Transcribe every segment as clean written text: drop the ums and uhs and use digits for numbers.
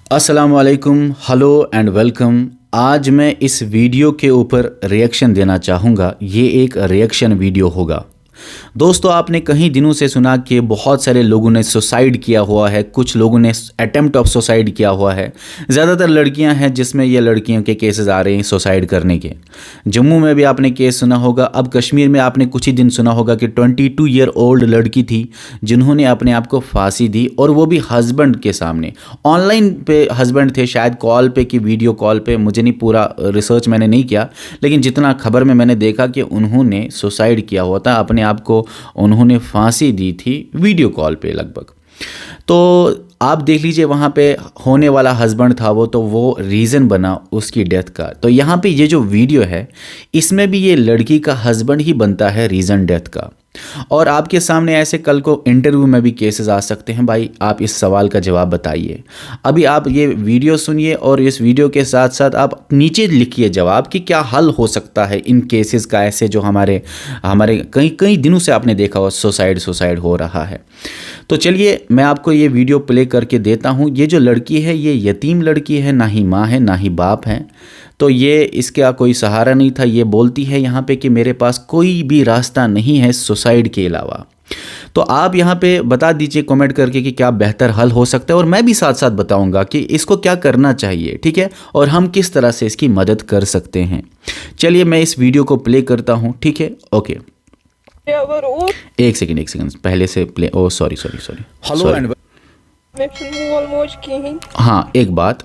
अस्सलामुअलैकुम, hello and welcome. आज मैं इस वीडियो के ऊपर रिएक्शन देना चाहूँगा। ये एक रिएक्शन वीडियो होगा। दोस्तों, आपने कहीं दिनों से सुना कि बहुत सारे लोगों ने सुसाइड किया हुआ है, कुछ लोगों ने अटेम्प्ट ऑफ सुसाइड किया हुआ है। ज़्यादातर लड़कियां हैं जिसमें ये लड़कियों के केसेस आ रहे हैं सुसाइड करने के। जम्मू में भी आपने केस सुना होगा। अब कश्मीर में आपने कुछ ही दिन सुना होगा कि 22 ईयर ओल्ड लड़की थी जिन्होंने अपने आप को फांसी दी, और वो भी हस्बैंड के सामने। ऑनलाइन पे हस्बैंड थे, शायद कॉल पे कि वीडियो कॉल पे, मुझे नहीं, पूरा रिसर्च मैंने नहीं किया, लेकिन जितना खबर में मैंने देखा कि उन्होंने सुसाइड किया हुआ था, अपने आप को उन्होंने फांसी दी थी वीडियो कॉल पे लगभग। तो आप देख लीजिए, वहाँ पे होने वाला हस्बैंड था वो, तो वो रीज़न बना उसकी डेथ का। तो यहाँ पे ये जो वीडियो है, इसमें भी ये लड़की का हस्बैंड ही बनता है रीज़न डेथ का। और आपके सामने ऐसे कल को इंटरव्यू में भी केसेस आ सकते हैं। भाई, आप इस सवाल का जवाब बताइए। अभी आप ये वीडियो सुनिए, और इस वीडियो के साथ साथ आप नीचे लिखिए जवाब कि क्या हल हो सकता है इन केसेस का, ऐसे जो हमारे हमारे कई कई दिनों से आपने देखा हो सुसाइड हो रहा है। तो चलिए, मैं आपको ये वीडियो प्ले करके देता हूँ। ये जो लड़की है, ये यतीम लड़की है, ना ही माँ है ना ही बाप है। तो ये इसका कोई सहारा नहीं था। ये बोलती है यहाँ पे कि मेरे पास कोई भी रास्ता नहीं है सुसाइड के अलावा। तो आप यहाँ पे बता दीजिए कमेंट करके कि क्या बेहतर हल हो सकता है, और मैं भी साथ साथ बताऊंगा कि इसको क्या करना चाहिए, ठीक है, और हम किस तरह से इसकी मदद कर सकते हैं। चलिए, मैं इस वीडियो को प्ले करता हूँ, ठीक है। ओके, एक सेकंड पहले से play. Oh sorry. Hello and हाँ, एक बात,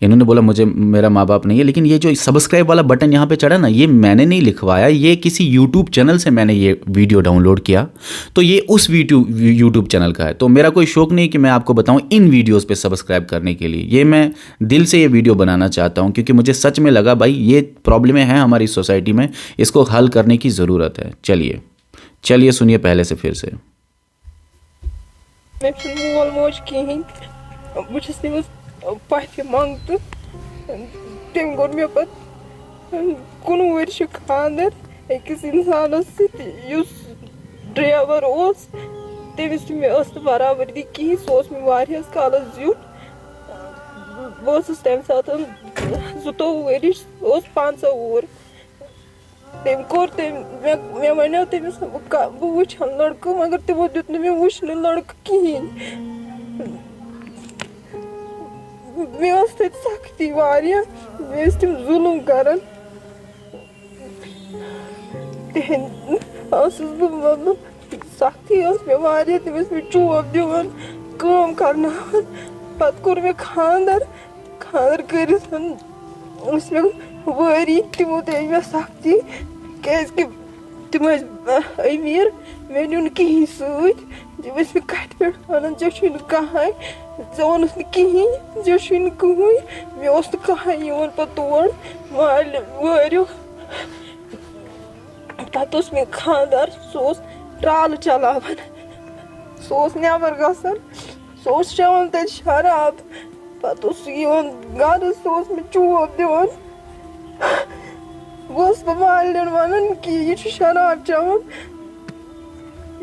इन्होंने बोला मुझे मेरा माँ बाप नहीं है, लेकिन ये जो सब्सक्राइब वाला बटन यहाँ पे चढ़ा ना, ये मैंने नहीं लिखवाया, ये किसी यूट्यूब चैनल से मैंने ये वीडियो डाउनलोड किया। तो ये उस यूट्यूब चैनल का है। तो मेरा कोई शौक नहीं कि मैं आपको बताऊँ इन वीडियोज़ पे सब्सक्राइब करने के लिए। ये मैं दिल से ये वीडियो बनाना चाहता हूँ, क्योंकि मुझे सच में लगा भाई ये प्रॉब्लमें हैं हमारी सोसाइटी में, इसको हल करने की ज़रूरत है। चलिए सुनिए पहले से फिर से। पाथि मंगत तम कोर मे पे 19 वर्ष खानदर अकिस इंसानस ड्राइवर तमिस मे बराबरी कहीं सह मे वारियास कालस जुट बस तम सात 22 वर्ष 5 वुहर तम कोर मे वन तमिस बह वुचान लड़क, मगर तमो दुत मे वुचन लड़क कहें। मे सख्ती वारिया, मे तम जुलुम करान। मतलब सख्ती मे वारिया, तम मे चोब दिवान, काम करनावन। पत कोर मे खानदर कर मे वरी, तमो दी मे सख्ती क्या तम अमीर, मे नुन कहीं सत मे कट पे वन ऐ कहें, वोन कहें ऐ कहें, मे कहें पे तोड़ माल वो पे मे खानदार सह ट्राल चलावान, सह नबर गसान, सह चवान तत शराब, पे गर सह मे चोब दिवान। बस मालन वन कि यह शराब चवान,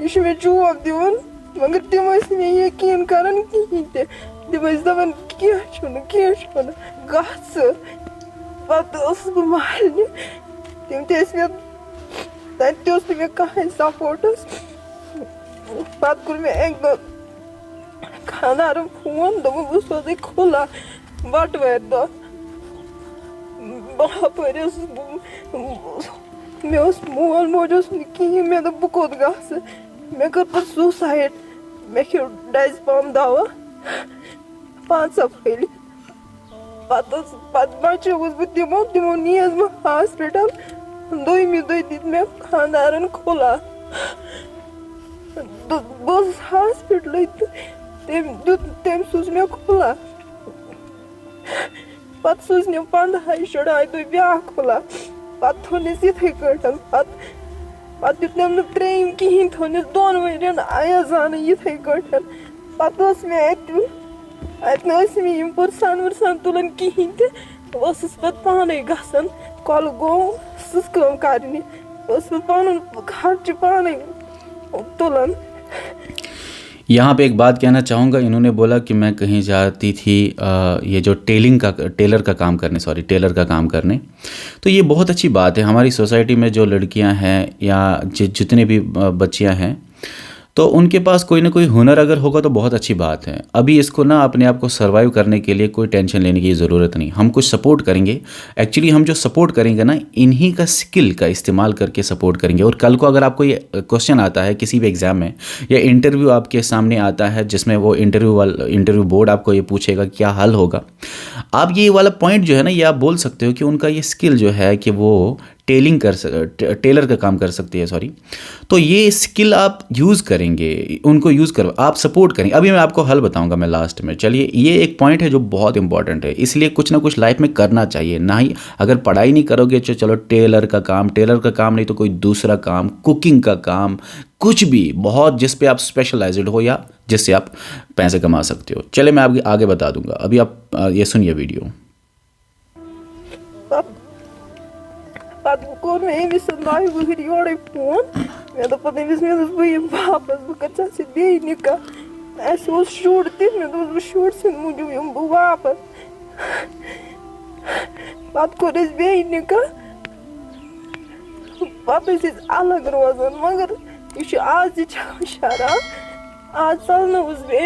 यह मे चोब दिवान, मगर तम मे यकीन करान कहीं तम दपान क्या गस। पे मालने तम मे कहें सपोर्टस। पे कोर मे एक दो खानदार फोन, दोप बह सोज खुला बटवार दह बपर मे मोल मोज कहें, मे दोप बह कोत गस, मे कर पे सुसाइड, मे खो डायजपाम दवा 5 फल। बचोस बह तमो नीस बह हॉस्पिटल, दोमी दह दित मे खानदारन खुला। बह हॉस्पिटल तम सूज मे खुला, पे सूजन 15 शराय दह ब्या खुला, पे थोनिस इथे कटन, पे दुतनम त्रेम कहें, थोनिस 2 वर्यन अयाजान इथे कटन। पे मे मे पुरसान वुरसान तुलान कहें, पे पाने गसान कलगोम सस कम करने, पे पन खर्च पाने तुलान। यहाँ पे एक बात कहना चाहूँगा, इन्होंने बोला कि मैं कहीं जाती थी ये जो टेलर का काम करने। तो ये बहुत अच्छी बात है। हमारी सोसाइटी में जो लड़कियाँ हैं या जितने भी बच्चियाँ हैं, तो उनके पास कोई ना कोई हुनर अगर होगा तो बहुत अच्छी बात है। अभी इसको ना अपने आप को सर्वाइव करने के लिए कोई टेंशन लेने की ज़रूरत नहीं। हम कुछ सपोर्ट करेंगे। एक्चुअली हम जो सपोर्ट करेंगे ना, इन्हीं का स्किल का इस्तेमाल करके सपोर्ट करेंगे। और कल को अगर आपको ये क्वेश्चन आता है किसी भी एग्ज़ाम में, या इंटरव्यू आपके सामने आता है जिसमें वो इंटरव्यू बोर्ड आपको ये पूछेगा क्या हल होगा, आप ये वाला पॉइंट जो है ना, ये आप बोल सकते हो कि उनका ये स्किल जो है कि वो टेलर का काम कर सकती है, सॉरी। तो ये स्किल आप यूज़ करेंगे, उनको यूज़ करो, आप सपोर्ट करेंगे। अभी मैं आपको हल बताऊंगा मैं लास्ट में। चलिए, ये एक पॉइंट है जो बहुत इंपॉर्टेंट है, इसलिए कुछ ना कुछ लाइफ में करना चाहिए। ना ही अगर पढ़ाई नहीं करोगे तो चलो टेलर का काम नहीं तो कोई दूसरा काम, कुकिंग का काम, कुछ भी बहुत जिस पे आप स्पेशलाइज्ड हो या जिससे आप पैसे कमा सकते हो। चले, मैं आपके आगे बता दूंगा। अभी आप ये सुनिए video. Pode comer, me salvar e vou vir ora e pôr. Eu tô podendo ver meus bem papas, porque já se dei, nica. É só os shorts, meus shorts são muito bem papas. Pode comer bem, nica. Papas is alla groza, magar ish आज शहरा आज साल न उस बे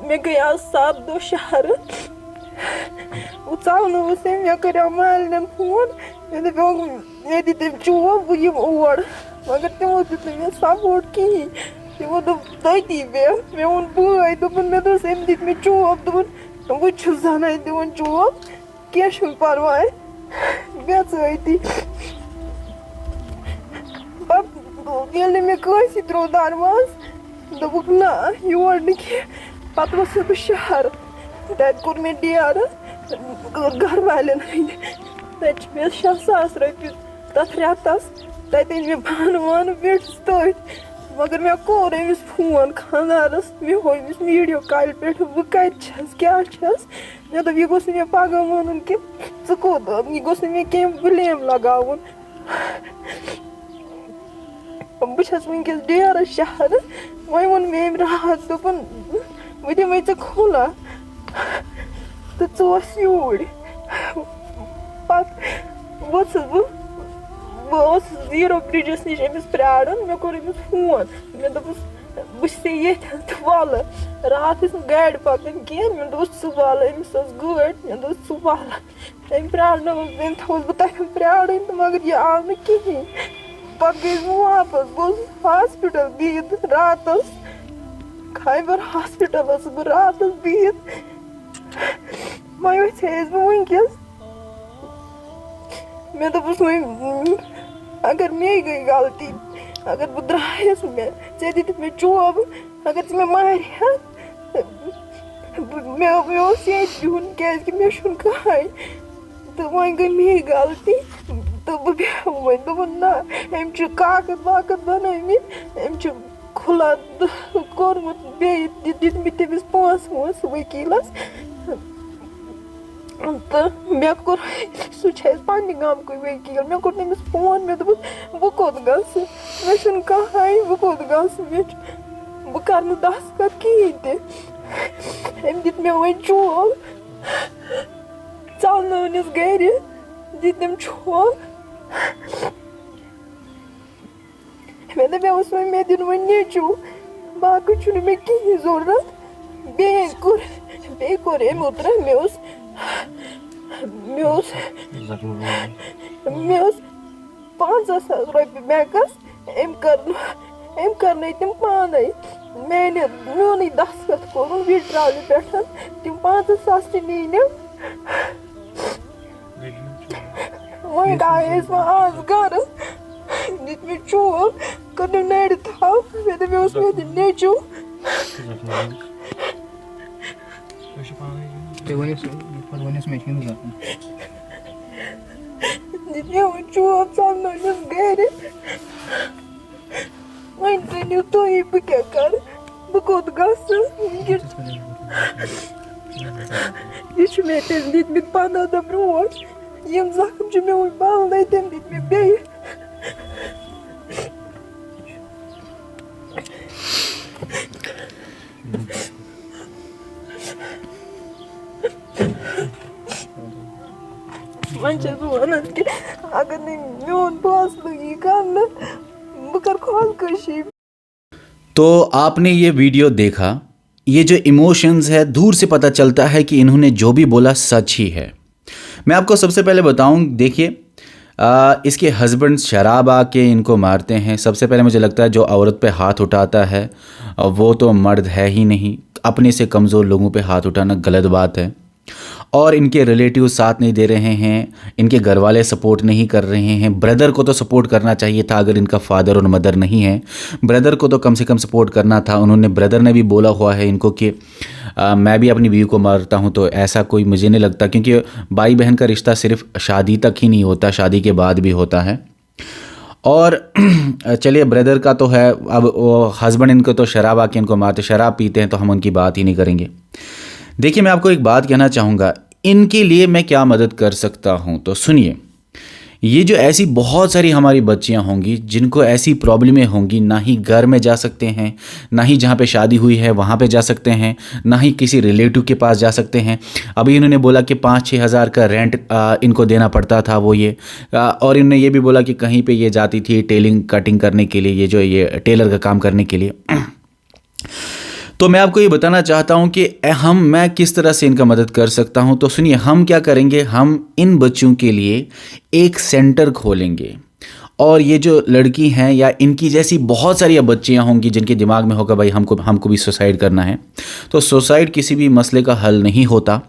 मैं गया सात दो शहर उचाल न उसे मैं कर माल न फोन मैं तो तम चोब बह यम और मगर तमो दित मे सपोर्ट कहीं तमो दोप तती मे वोन बय दोपन मे दोस अम दित मे चोब दोपन बह जाना दिवान चोब कह परवाय बेचती ये मे कंसी त्रो दरवाज दोपुक ना योर न पत वसस बह शहर तत कोर मे डेर घर वालन तत मे 6,000 रॉपिय तथ रेतस तत मे बान वान बेठस तथ मगर मे कोर अमिस फोन खानदारस मे हो अमिस वीडियो कॉल पे बह कस क्या मे दोप यह गोस मे पगह वन कि ज कोत यह गोस मे कह ब्लेम लगावन बस वनकस डेरस शहर वह वोन मे रात दोपन वह दिमे ऐ खुला तो वस यूर पत वसस बह जीरो ब्रिजस नश अमिस प्राड़न मे कोर अमिस फोन मे दोपस बस ये वल रात गाड़ पकन कह मे दोस वल अमिस गाड़ मे दोस वल अम प्राड़न अम थोस बह तथ प्राड़न तो मगर यह आव न कहें पत गई वापस बह हॉस्पिटल बिहत रातस खैबर हॉस्पिटल बह रातस बिहत वह बह वनकस मे दोपस अगर मे गई गलती अगर बह द्रायस मे दित मे चोब अगर मे मार मे ये बिहुन क्या मे कहें तो वह गई मे गलती तो बह बेहू वो दोपन ना अम काकद वाकद बनमित अम खुला कोर्मुत दितमित तमिस पोस वोस वकीलस तो मे कोर सह पन्ने गामक वकील मे कोर तमिस फोन मे दोपस बह कोत गस मे कहें बह कोत गस मे बह कर दस्तखत कहें ते अम दित मे वो चोब चलनस गर दितम चोब मे दोस मे दिन वो नेचू बाकी मे कहें जरूरत बे कोर अमो त्र मे 5,000 रॉपिय बैंकस अम कर तम पाने मोन दस्तखत कोर विड्रॉल पे तम 5,000 नीन वह आयस वह आज घर दित मे चोब कर नड़ थव मे दोस मे दिन नेचू दित मे वो चोब चलनस गर वन तनियो तुह बह क्या कर बह कोत गस यह मे तम दितमित 15 दह ब्रोट यम जख्म मे वो बल तम दित मे बे मंचस वनन कि अगर मोन पास लगी कर बकर खोल कशी। तो आपने ये वीडियो देखा, ये जो इमोशंस है दूर से पता चलता है कि इन्होंने जो भी बोला सच ही है। मैं आपको सबसे पहले बताऊं, देखिए इसके हस्बैंड शराब आके इनको मारते हैं। सबसे पहले मुझे लगता है जो औरत पे हाथ उठाता है वो तो मर्द है ही नहीं। अपने से कमज़ोर लोगों पे हाथ उठाना गलत बात है। और इनके रिलेटिव साथ नहीं दे रहे हैं, इनके घर वाले सपोर्ट नहीं कर रहे हैं। ब्रदर को तो सपोर्ट करना चाहिए था, अगर इनका फादर और मदर नहीं है। ब्रदर को तो कम से कम सपोर्ट करना था। उन्होंने, ब्रदर ने भी बोला हुआ है इनको कि मैं भी अपनी बीवी को मारता हूं। तो ऐसा कोई मुझे नहीं लगता, क्योंकि भाई बहन का रिश्ता सिर्फ शादी तक ही नहीं होता, शादी के बाद भी होता है। और चलिए ब्रदर का तो है, अब वो हस्बैंड इनको तो शराब आके इनको मारते, शराब पीते हैं, तो हम उनकी बात ही नहीं करेंगे। देखिए मैं आपको एक बात कहना चाहूँगा, इनके लिए मैं क्या मदद कर सकता हूँ, तो सुनिए। ये जो ऐसी बहुत सारी हमारी बच्चियाँ होंगी जिनको ऐसी प्रॉब्लमें होंगी, ना ही घर में जा सकते हैं, ना ही जहाँ पे शादी हुई है वहाँ पे जा सकते हैं, ना ही किसी रिलेटिव के पास जा सकते हैं। अभी इन्होंने बोला कि 5-6 हज़ार का रेंट इनको देना पड़ता था वो ये, और इन्होंने ये भी बोला कि कहीं पे ये जाती थी टेलिंग कटिंग करने के लिए, ये टेलर का काम करने के लिए। तो मैं आपको ये बताना चाहता हूँ कि मैं किस तरह से इनका मदद कर सकता हूँ। तो सुनिए, हम क्या करेंगे, हम इन बच्चों के लिए एक सेंटर खोलेंगे। और ये जो लड़की हैं या इनकी जैसी बहुत सारी बच्चियाँ होंगी जिनके दिमाग में होगा भाई हमको भी सुसाइड करना है, तो सुसाइड किसी भी मसले का हल नहीं होता।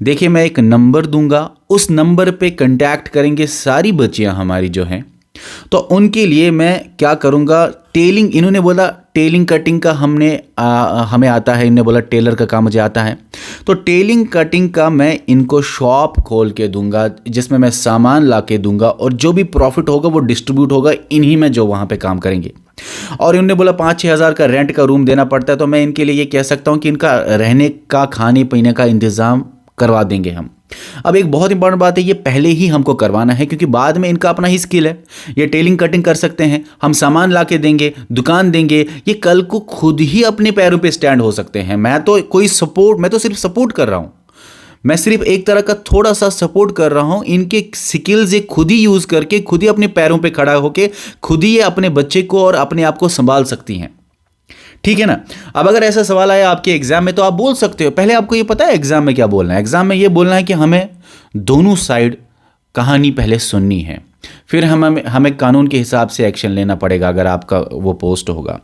देखिए मैं एक नंबर दूंगा, उस नंबर पे कांटेक्ट करेंगे सारी बच्चियाँ हमारी जो हैं। तो उनके लिए मैं क्या करूँगा, टेलिंग, इन्होंने बोला टेलिंग कटिंग का हमें आता है, इन्होंने बोला टेलर का काम मुझे आता है। तो टेलिंग कटिंग का मैं इनको शॉप खोल के दूंगा, जिसमें मैं सामान ला के दूंगा, और जो भी प्रॉफिट होगा वो डिस्ट्रीब्यूट होगा इन्हीं में जो वहाँ पे काम करेंगे। और इन्होंने बोला 5-6 हज़ार का रेंट का रूम देना पड़ता है, तो मैं इनके लिए ये कह सकता हूँ कि इनका रहने का, खाने पीने का इंतज़ाम करवा देंगे हम। अब एक बहुत इंपॉर्टेंट बात है, ये पहले ही हमको करवाना है, क्योंकि बाद में इनका अपना ही स्किल है। ये टेलिंग कटिंग कर सकते हैं, हम सामान ला के देंगे, दुकान देंगे, ये कल को खुद ही अपने पैरों पे स्टैंड हो सकते हैं। मैं तो सिर्फ सपोर्ट कर रहा हूँ। मैं सिर्फ एक तरह का थोड़ा सा सपोर्ट कर रहा हूँ। इनके स्किल्स ये खुद ही यूज़ करके, खुद ही अपने पैरों पे खड़ा होकर, खुद ही ये अपने बच्चे को और अपने आप को संभाल सकती हैं। ठीक है ना। अब अगर ऐसा सवाल आया आपके एग्जाम में, तो आप बोल सकते हो। पहले आपको ये पता है एग्जाम में क्या बोलना है? एग्जाम में ये बोलना है कि हमें दोनों साइड कहानी पहले सुननी है, फिर हमें कानून के हिसाब से एक्शन लेना पड़ेगा अगर आपका वो पोस्ट होगा।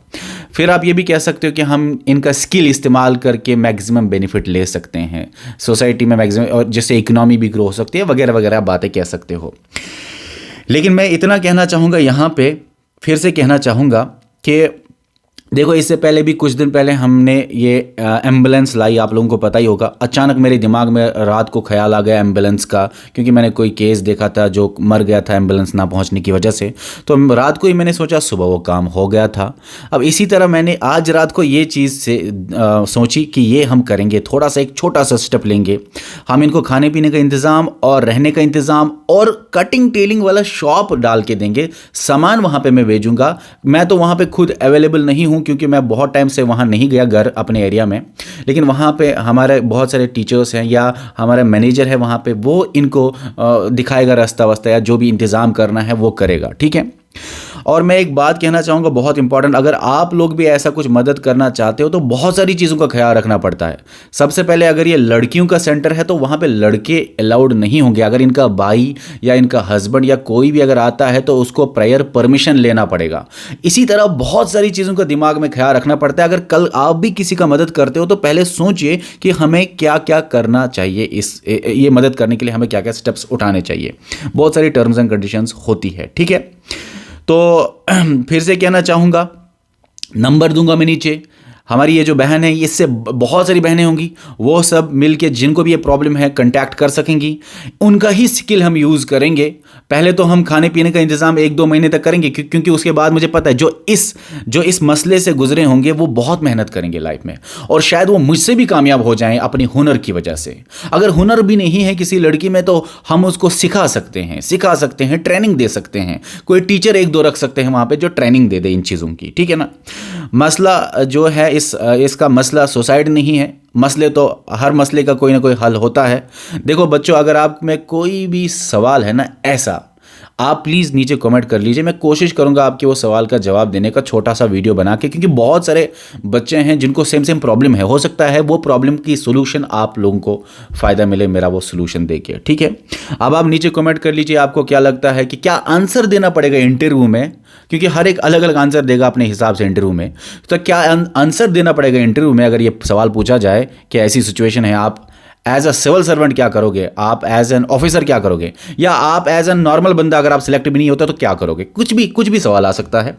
फिर आप ये भी कह सकते हो कि हम इनका स्किल इस्तेमाल करके मैक्सिमम बेनिफिट ले सकते हैं सोसाइटी में, मैक्सिमम, और जिससे इकोनॉमी भी ग्रो हो सकती है, वगैरह वगैरह बातें कह सकते हो। लेकिन मैं इतना कहना चाहूँगा यहाँ पे, फिर से कहना चाहूँगा कि देखो, इससे पहले भी कुछ दिन पहले हमने ये एम्बुलेंस लाई, आप लोगों को पता ही होगा। अचानक मेरे दिमाग में रात को ख्याल आ गया एम्बुलेंस का, क्योंकि मैंने कोई केस देखा था जो मर गया था एम्बुलेंस ना पहुंचने की वजह से। तो रात को ही मैंने सोचा, सुबह वो काम हो गया था। अब इसी तरह मैंने आज रात को ये चीज़ से सोची कि ये हम करेंगे, थोड़ा सा एक छोटा सा स्टेप लेंगे। हम इनको खाने पीने का इंतज़ाम और रहने का इंतज़ाम और कटिंग टेलिंग वाला शॉप डाल के देंगे। सामान वहाँ पर मैं भेजूँगा। मैं तो वहाँ पर खुद अवेलेबल नहीं हूँ, क्योंकि मैं बहुत टाइम से वहाँ नहीं गया घर अपने एरिया में। लेकिन वहाँ पे हमारे बहुत सारे टीचर्स हैं या हमारा मैनेजर है वहाँ पे, वो इनको दिखाएगा रास्ता वास्ता, या जो भी इंतज़ाम करना है वो करेगा। ठीक है। और मैं एक बात कहना चाहूँगा बहुत इंपॉर्टेंट, अगर आप लोग भी ऐसा कुछ मदद करना चाहते हो तो बहुत सारी चीज़ों का ख्याल रखना पड़ता है। सबसे पहले, अगर ये लड़कियों का सेंटर है तो वहाँ पे लड़के अलाउड नहीं होंगे। अगर इनका भाई या इनका हस्बैंड या कोई भी अगर आता है तो उसको प्रायर परमिशन लेना पड़ेगा। इसी तरह बहुत सारी चीज़ों का दिमाग में ख्याल रखना पड़ता है। अगर कल आप भी किसी का मदद करते हो तो पहले सोचिए कि हमें क्या क्या करना चाहिए, ये मदद करने के लिए हमें क्या क्या स्टेप्स उठाने चाहिए। बहुत सारी टर्म्स एंड कंडीशंस होती है। ठीक है। तो फिर से कहना चाहूँगा, नंबर दूंगा मैं नीचे। हमारी ये जो बहन है, इससे बहुत सारी बहनें होंगी, वो सब मिलके जिनको भी ये प्रॉब्लम है कांटेक्ट कर सकेंगी। उनका ही स्किल हम यूज़ करेंगे। पहले तो हम खाने पीने का इंतज़ाम 1-2 महीने तक करेंगे, क्योंकि उसके बाद मुझे पता है जो इस मसले से गुजरे होंगे वो बहुत मेहनत करेंगे लाइफ में, और शायद वो मुझसे भी कामयाब हो जाएं अपने हुनर की वजह से। अगर हुनर भी नहीं है किसी लड़की में तो हम उसको सिखा सकते हैं, ट्रेनिंग दे सकते हैं। कोई टीचर 1-2 रख सकते हैं वहाँ पर जो ट्रेनिंग दे दे इन चीज़ों की। ठीक है ना। मसला जो है इसका मसला सुसाइड नहीं है। मसले तो हर मसले का कोई ना कोई हल होता है। देखो बच्चों, अगर आप में कोई भी सवाल है ना ऐसा, आप प्लीज़ नीचे कमेंट कर लीजिए। मैं कोशिश करूंगा आपके वो सवाल का जवाब देने का छोटा सा वीडियो बना के, क्योंकि बहुत सारे बच्चे हैं जिनको सेम प्रॉब्लम है। हो सकता है वो प्रॉब्लम की सोल्यूशन आप लोगों को फ़ायदा मिले मेरा वो सोल्यूशन देके, ठीक है। अब आप नीचे कमेंट कर लीजिए आपको क्या लगता है कि क्या आंसर देना पड़ेगा इंटरव्यू में, क्योंकि हर एक अलग अलग आंसर देगा अपने हिसाब से इंटरव्यू में। तो क्या आंसर देना पड़ेगा इंटरव्यू में अगर ये सवाल पूछा जाए कि ऐसी सिचुएशन है, आप एज अ सिविल सर्वेंट क्या करोगे, आप एज एन ऑफिसर क्या करोगे, या आप एज एन नॉर्मल बंदा अगर आप सिलेक्ट भी नहीं होता तो क्या करोगे, कुछ भी सवाल आ सकता है।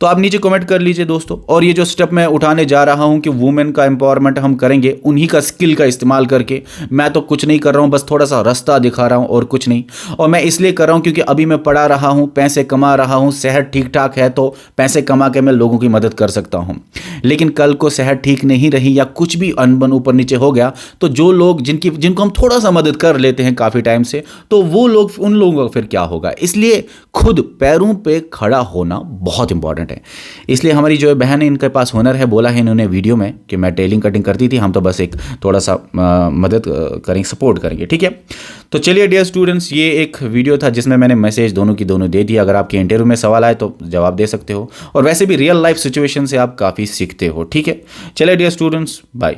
तो आप नीचे कमेंट कर लीजिए दोस्तों। और ये जो स्टेप मैं उठाने जा रहा हूं कि वुमेन का एम्पावरमेंट हम करेंगे उन्हीं का स्किल का इस्तेमाल करके, मैं तो कुछ नहीं कर रहा हूं, बस थोड़ा सा रास्ता दिखा रहा हूं और कुछ नहीं। और मैं इसलिए कर रहा हूं क्योंकि अभी मैं पढ़ा रहा हूं, पैसे कमा रहा हूं, सेहत ठीक ठाक है तो पैसे कमा के मैं लोगों की मदद कर सकता हूं। लेकिन कल को सेहत ठीक नहीं रही या कुछ भी अनबन ऊपर नीचे हो गया तो जो लोग जिनको हम थोड़ा सा मदद कर लेते हैं काफ़ी टाइम से, तो वो लोग, उन लोगों का फिर क्या होगा। इसलिए खुद पैरों पे खड़ा होना बहुत इंपॉर्टेंट है। इसलिए हमारी जो बहन है, इनके पास हुनर है, बोला है इन्होंने वीडियो में कि मैं टेलिंग कटिंग करती थी, हम तो बस एक थोड़ा सा मदद करेंगे, सपोर्ट करेंगे, ठीक है। तो चलिए डियर स्टूडेंट्स, ये एक वीडियो था जिसमें मैंने मैसेज दोनों की दोनों दे दिया। अगर आपके इंटरव्यू में सवाल आए तो जवाब दे सकते हो, और वैसे भी रियल लाइफ सिचुएशन से आप काफ़ी सीखते हो, ठीक है। चलिए डियर स्टूडेंट्स, बाय।